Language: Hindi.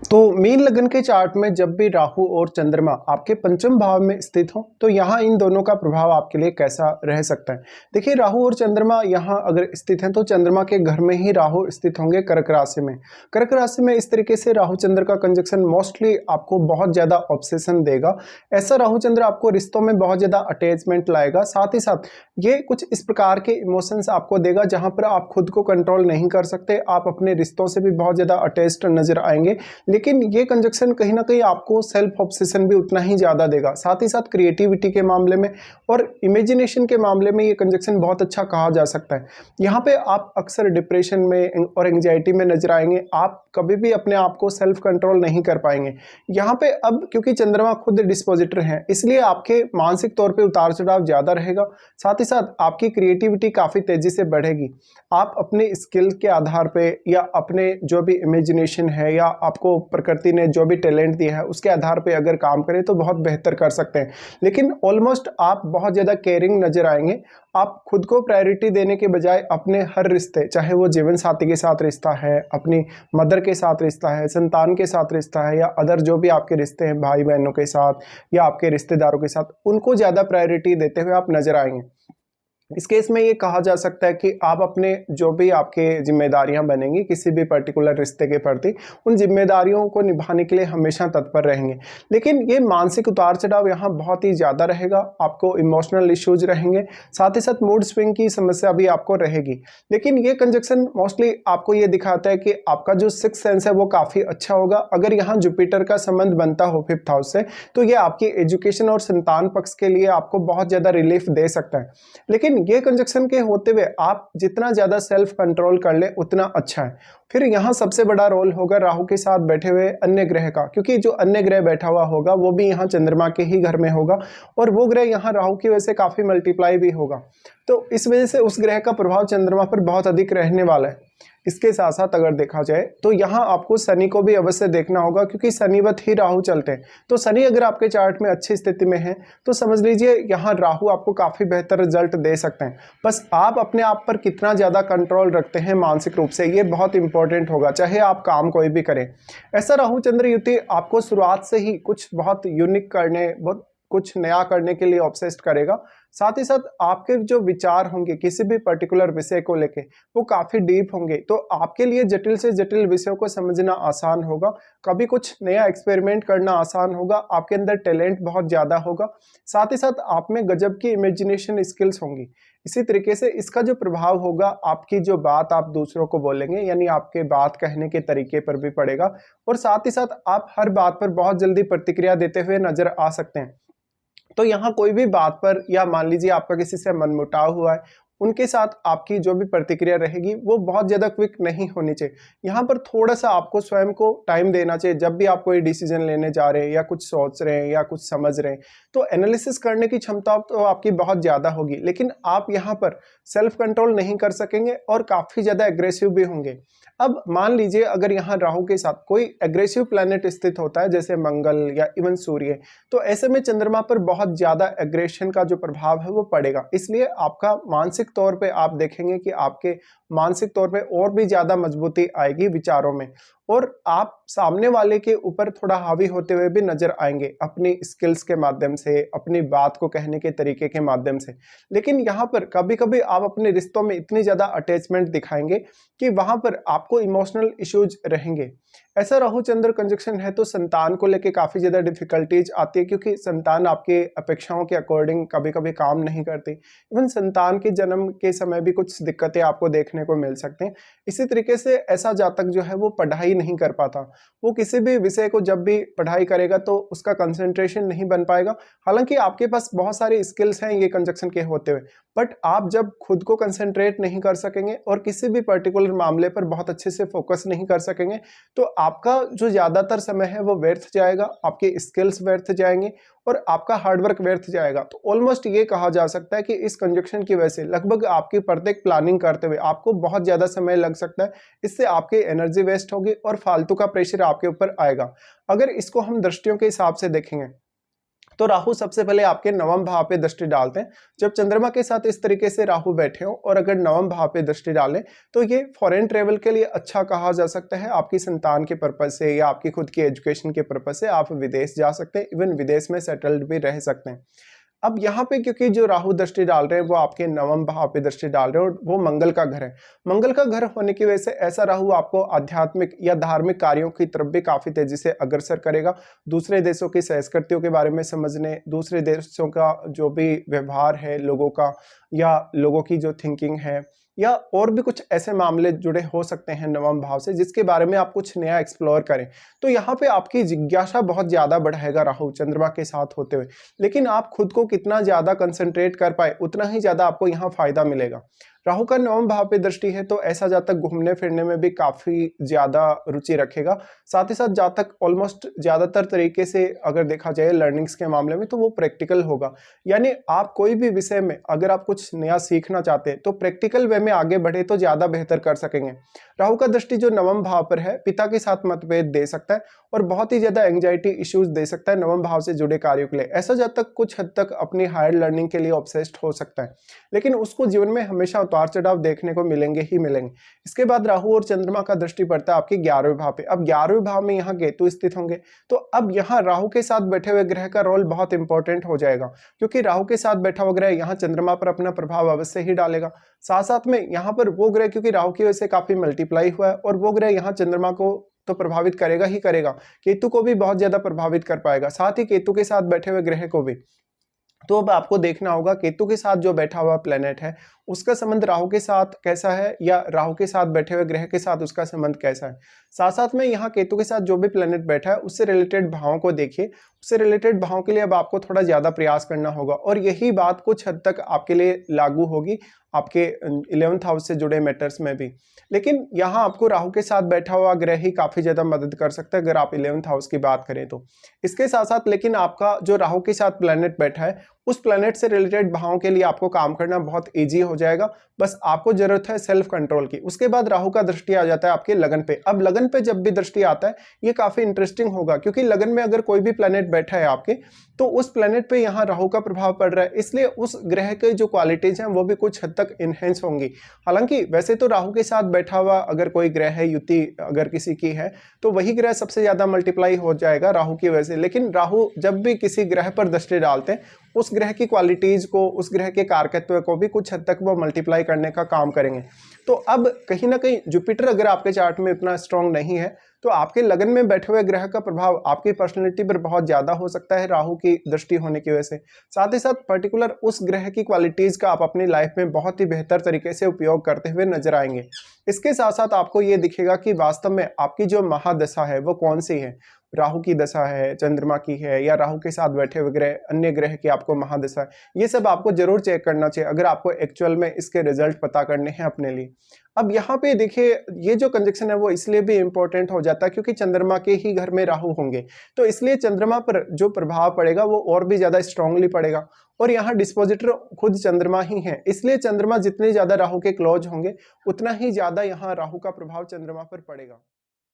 तो मीन लगन के चार्ट में जब भी राहु और चंद्रमा आपके पंचम भाव में स्थित हो तो यहाँ इन दोनों का प्रभाव आपके लिए कैसा रह सकता है। देखिए, राहु और चंद्रमा यहाँ अगर स्थित हैं तो चंद्रमा के घर में ही राहु स्थित होंगे कर्क राशि में। कर्क राशि में इस तरीके से राहु चंद्र का कंजक्शन मोस्टली आपको बहुत ज्यादा ऑब्सेशन देगा। ऐसा राहु चंद्र आपको रिश्तों में बहुत ज्यादा अटैचमेंट लाएगा। साथ ही साथ ये कुछ इस प्रकार के इमोशंस आपको देगा जहां पर आप खुद को कंट्रोल नहीं कर सकते, आप अपने रिश्तों से भी बहुत ज्यादा अटैच्ड नजर आएंगे। लेकिन ये कंजक्शन कहीं ना कहीं आपको सेल्फ ऑब्सेशन भी उतना ही ज्यादा देगा। साथ ही साथ क्रिएटिविटी के मामले में और इमेजिनेशन के मामले में ये कंजक्शन बहुत अच्छा कहा जा सकता है। यहाँ पे आप अक्सर डिप्रेशन में और एंग्जाइटी में नजर आएंगे। आप कभी भी अपने आप को सेल्फ कंट्रोल नहीं कर पाएंगे। यहाँ पे अब क्योंकि चंद्रमा खुद डिस्पोजिटर है इसलिए आपके मानसिक तौर पे उतार चढ़ाव ज्यादा रहेगा। साथ ही साथ आपकी क्रिएटिविटी काफी तेजी से बढ़ेगी। आप अपने स्किल के आधार पे या अपने जो भी इमेजिनेशन है या आपको प्रकृति ने जो भी टैलेंट दिया है उसके आधार पे अगर काम करें तो बहुत बेहतर कर सकते हैं। लेकिन ऑलमोस्ट आप बहुत ज़्यादा केयरिंग नजर आएंगे। आप खुद को प्रायोरिटी देने के बजाय अपने हर रिश्ते, चाहे वो जीवन साथी के साथ रिश्ता है, अपनी मदर के साथ रिश्ता है, संतान के साथ रिश्ता है या अदर जो भी आपके रिश्ते हैं भाई बहनों के साथ या आपके रिश्तेदारों के साथ, उनको ज़्यादा प्रायोरिटी देते हुए आप नजर आएंगे। इस केस में ये कहा जा सकता है कि आप अपने जो भी आपके जिम्मेदारियां बनेंगी किसी भी पर्टिकुलर रिश्ते के प्रति, उन जिम्मेदारियों को निभाने के लिए हमेशा तत्पर रहेंगे। लेकिन ये मानसिक उतार चढ़ाव यहाँ बहुत ही ज़्यादा रहेगा। आपको इमोशनल इश्यूज रहेंगे, साथ ही साथ मूड स्विंग की समस्या भी आपको रहेगी। लेकिन ये कंजक्शन मोस्टली आपको ये दिखाता है कि आपका जो सिक्स सेंस है वो काफ़ी अच्छा होगा। अगर यहाँ जुपिटर का संबंध बनता हो फिफ्थ हाउस से तो ये आपकी एजुकेशन और संतान पक्ष के लिए आपको बहुत ज़्यादा रिलीफ दे सकता है। लेकिन ये कंजक्शन के होते हुए आप जितना ज्यादा सेल्फ कंट्रोल कर ले उतना अच्छा है। फिर यहाँ सबसे बड़ा रोल होगा राहु के साथ बैठे हुए अन्य ग्रह का, क्योंकि जो अन्य ग्रह बैठा हुआ होगा वो भी यहाँ चंद्रमा के ही घर में होगा और वो ग्रह यहाँ राहु की वजह से काफी मल्टीप्लाई भी होगा। तो इस वजह से उस ग्रह का प्रभाव चंद्रमा पर बहुत अधिक रहने वाला है। इसके साथ साथ अगर देखा जाए तो यहाँ आपको शनि को भी अवश्य देखना होगा, क्योंकि शनिवत ही राहु चलते हैं। तो शनि अगर आपके चार्ट में अच्छी स्थिति में है तो समझ लीजिए यहाँ राहु आपको काफी बेहतर रिजल्ट दे सकते हैं। बस आप अपने आप पर कितना ज्यादा कंट्रोल रखते हैं मानसिक रूप से, ये बहुत इंपॉर्टेंट होगा, चाहे आप काम कोई भी करें। ऐसा राहु चंद्र युति आपको शुरुआत से ही कुछ बहुत यूनिक करने, बहुत कुछ नया करने के लिए ऑब्सेस्ड करेगा। साथ ही साथ आपके जो विचार होंगे किसी भी पर्टिकुलर विषय को लेके वो काफी डीप होंगे, तो आपके लिए जटिल से जटिल विषयों को समझना आसान होगा। कभी कुछ नया एक्सपेरिमेंट करना आसान होगा। आपके अंदर टैलेंट बहुत ज्यादा होगा। साथ ही साथ आप में गजब की इमेजिनेशन स्किल्स होंगी। इसी तरीके से इसका जो प्रभाव होगा आपकी जो बात आप दूसरों को बोलेंगे, यानी आपके बात कहने के तरीके पर भी पड़ेगा। और साथ ही साथ आप हर बात पर बहुत जल्दी प्रतिक्रिया देते हुए नजर आ सकते हैं। तो यहाँ कोई भी बात पर, या मान लीजिए आपका किसी से मनमुटाव हुआ है, उनके साथ आपकी जो भी प्रतिक्रिया रहेगी वो बहुत ज़्यादा क्विक नहीं होनी चाहिए। यहाँ पर थोड़ा सा आपको स्वयं को टाइम देना चाहिए। जब भी आप कोई डिसीजन लेने जा रहे हैं या कुछ सोच रहे हैं या कुछ समझ रहे हैं तो एनालिसिस करने की क्षमता तो आपकी बहुत ज़्यादा होगी, लेकिन आप यहाँ पर सेल्फ कंट्रोल नहीं कर सकेंगे और काफ़ी ज़्यादा एग्रेसिव भी होंगे। अब मान लीजिए अगर यहाँ राहु के साथ कोई एग्रेसिव प्लैनेट स्थित होता है जैसे मंगल या इवन सूर्य, तो ऐसे में चंद्रमा पर बहुत ज्यादा एग्रेशन का जो प्रभाव है वो पड़ेगा। इसलिए आपका मानसिक तौर पे आप देखेंगे कि आपके मानसिक तौर पे और भी ज्यादा मजबूती आएगी विचारों में, और आप सामने वाले के ऊपर थोड़ा हावी होते हुए भी नजर आएंगे अपनी स्किल्स के माध्यम से, अपनी बात को कहने के तरीके के माध्यम से। लेकिन यहाँ पर कभी कभी आप अपने रिश्तों में इतनी ज्यादा अटैचमेंट दिखाएंगे कि वहां पर आपको इमोशनल इश्यूज रहेंगे। ऐसा राहु चंद्र कंजक्शन है तो संतान को लेके काफी ज्यादा डिफिकल्टीज आती है, क्योंकि संतान आपके अपेक्षाओं के अकॉर्डिंग कभी कभी काम नहीं करती। इवन संतान के जन्म के समय भी कुछ दिक्कतें आपको देखने को मिल सकती हैं। इसी तरीके से ऐसा जातक जो है वो पढ़ाई नहीं कर पाता। वो किसी भी विषय को जब भी पढ़ाई करेगा तो उसका कंसंट्रेशन नहीं बन पाएगा। हालांकि आपके पास बहुत सारी स्किल्स हैं ये कंजक्शन के होते हुए, बट आप जब खुद को कंसंट्रेट नहीं कर सकेंगे और किसी भी पर्टिकुलर मामले पर बहुत अच्छे से फोकस नहीं कर सकेंगे तो आपका जो ज्यादातर समय है वो व्यर्थ जाएगा, आपके स्किल्स व्यर्थ जाएंगे और आपका हार्डवर्क व्यर्थ जाएगा। तो ऑलमोस्ट ये कहा जा सकता है कि इस कंजक्शन की वजह से लगभग आपकी प्रत्येक प्लानिंग करते हुए आपको बहुत ज्यादा समय लग सकता है। इससे आपकी एनर्जी वेस्ट होगी और फालतू का प्रेशर आपके ऊपर आएगा। अगर इसको हम दृष्टियों के हिसाब से देखेंगे तो राहु सबसे पहले आपके नवम भाव पे दृष्टि डालते हैं। जब चंद्रमा के साथ इस तरीके से राहु बैठे हो और अगर नवम भाव पे दृष्टि डालें तो ये फॉरेन ट्रेवल के लिए अच्छा कहा जा सकता है। आपकी संतान के पर्पज से या आपकी खुद की एजुकेशन के पर्पज से आप विदेश जा सकते हैं, इवन विदेश में सेटल्ड भी रह सकते हैं। अब यहाँ पे क्योंकि जो राहु दृष्टि डाल रहे हैं वो आपके नवम भाव पे दृष्टि डाल रहे हैं और वो मंगल का घर है। मंगल का घर होने की वजह से ऐसा राहु आपको आध्यात्मिक या धार्मिक कार्यों की तरफ भी काफी तेजी से अग्रसर करेगा। दूसरे देशों की संस्कृतियों के बारे में समझने, दूसरे देशों का जो भी व्यवहार है लोगों का या लोगों की जो थिंकिंग है या और भी कुछ ऐसे मामले जुड़े हो सकते हैं नवम भाव से जिसके बारे में आप कुछ नया एक्सप्लोर करें, तो यहाँ पे आपकी जिज्ञासा बहुत ज्यादा बढ़ेगा राहु चंद्रमा के साथ होते हुए। लेकिन आप खुद को कितना ज्यादा कंसंट्रेट कर पाए उतना ही ज्यादा आपको यहाँ फायदा मिलेगा। राहु का नवम भाव पे दृष्टि है तो ऐसा जातक घूमने फिरने में भी काफी ज्यादा रुचि रखेगा। साथ ही साथ जातक ऑलमोस्ट ज्यादातर तरीके से अगर देखा जाए लर्निंग्स के मामले में तो वो प्रैक्टिकल होगा। यानी आप कोई भी विषय में अगर आप कुछ नया सीखना चाहते हैं तो प्रैक्टिकल वे में आगे बढ़े तो ज्यादा बेहतर कर सकेंगे। राहु का दृष्टि जो नवम भाव पर है पिता के साथ मतभेद दे सकता है और बहुत ही ज्यादा एंग्जाइटी इश्यूज दे सकता है नवम भाव से जुड़े कार्यों के लिए। ऐसा जातक कुछ हद तक अपनी हायर लर्निंग के लिए ऑब्सेस्ड हो सकता है, लेकिन उसको जीवन में हमेशा उतार चढ़ाव देखने को मिलेंगे ही मिलेंगे। इसके बाद राहु और चंद्रमा का दृष्टि पड़ता है आपके 11वें भाव पे। अब 11वें भाव में यहाँ केतु स्थित होंगे तो अब यहाँ राहु के साथ बैठे हुए ग्रह का रोल बहुत इंपॉर्टेंट हो जाएगा, क्योंकि राहु के साथ बैठा हुआ ग्रह यहाँ चंद्रमा पर अपना प्रभाव अवश्य ही डालेगा। साथ साथ में यहाँ पर वो ग्रह क्योंकि राहु की वजह से काफी मल्टीप्लाई हुआ है और वो ग्रह यहाँ चंद्रमा को तो प्रभावित करेगा ही करेगा, केतु को भी बहुत ज्यादा प्रभावित कर पाएगा, साथ ही केतु के साथ बैठे हुए ग्रह को भी। तो अब आपको देखना होगा केतु के साथ जो बैठा हुआ प्लेनेट है उसका संबंध राहु के साथ कैसा है या राहु के साथ बैठे हुए ग्रह के साथ उसका संबंध कैसा है। साथ साथ में यहाँ केतु के साथ जो भी प्लेनेट बैठा है उससे रिलेटेड भावों को देखिए। उससे रिलेटेड भावों के लिए अब आपको थोड़ा ज्यादा प्रयास करना होगा और यही बात कुछ हद तक आपके लिए लागू होगी आपके 11th हाउस से जुड़े मैटर्स में भी। लेकिन यहाँ आपको राहु के साथ बैठा हुआ ग्रह ही काफी ज्यादा मदद कर सकता है अगर आप 11th हाउस की बात करें तो। इसके साथ साथ लेकिन आपका जो राहु के साथ प्लेनेट बैठा है उस प्लेनेट से रिलेटेड भावों के लिए आपको काम करना बहुत इजी हो जाएगा। बस आपको जरूरत है सेल्फ कंट्रोल की। उसके बाद राहु का दृष्टि आ जाता है आपके लगन पे। अब लगन पे जब भी दृष्टि आता है ये काफी इंटरेस्टिंग होगा, क्योंकि लगन में अगर कोई भी प्लेनेट बैठा है आपके तो उस प्लेनेट पे यहाँ राहु का प्रभाव पड़ रहा है, इसलिए उस ग्रह के जो क्वालिटीज हैं वो भी कुछ हद तक इनहेंस होंगी। हालांकि वैसे तो राहु के साथ बैठा हुआ अगर कोई ग्रह है, युति अगर किसी की है तो वही ग्रह सबसे ज्यादा मल्टीप्लाई हो जाएगा राहु की वजह से। लेकिन राहु जब भी किसी ग्रह पर दृष्टि डालते हैं उस ग्रह की क्वालिटीज को, उस ग्रह के कारकत्व को भी कुछ हद तक वो मल्टीप्लाई करने का काम करेंगे। तो अब कहीं ना कहीं जुपिटर अगर आपके चार्ट में इतना स्ट्रांग नहीं है तो आपके लगन में बैठे हुए ग्रह का प्रभाव आपकी पर्सनैलिटी पर बहुत ज्यादा हो सकता है राहु की दृष्टि होने की वजह से। साथ ही साथ पर्टिकुलर उस ग्रह की क्वालिटीज का आप अपनी लाइफ में बहुत ही बेहतर तरीके से उपयोग करते हुए नजर आएंगे। इसके साथ साथ आपको ये दिखेगा कि वास्तव में आपकी जो महादशा है वो कौन सी है। राहु की दशा है, चंद्रमा की है, या राहु के साथ बैठे हुए ग्रह अन्य ग्रह की आपको महादशा है। ये सब आपको जरूर चेक करना चाहिए अगर आपको एक्चुअल में इसके रिजल्ट पता करने हैं अपने लिए। अब यहाँ पे देखिए ये जो कंजक्शन है वो इसलिए भी इंपॉर्टेंट हो जाता है क्योंकि चंद्रमा के ही घर में राहु होंगे, तो इसलिए चंद्रमा पर जो प्रभाव पड़ेगा वो और भी ज्यादा स्ट्रांगली पड़ेगा। और यहाँ डिस्पोजिटर खुद चंद्रमा ही है, इसलिए चंद्रमा जितने ज्यादा राहु के क्लोज होंगे उतना ही ज्यादा यहाँ राहु का प्रभाव चंद्रमा पर पड़ेगा।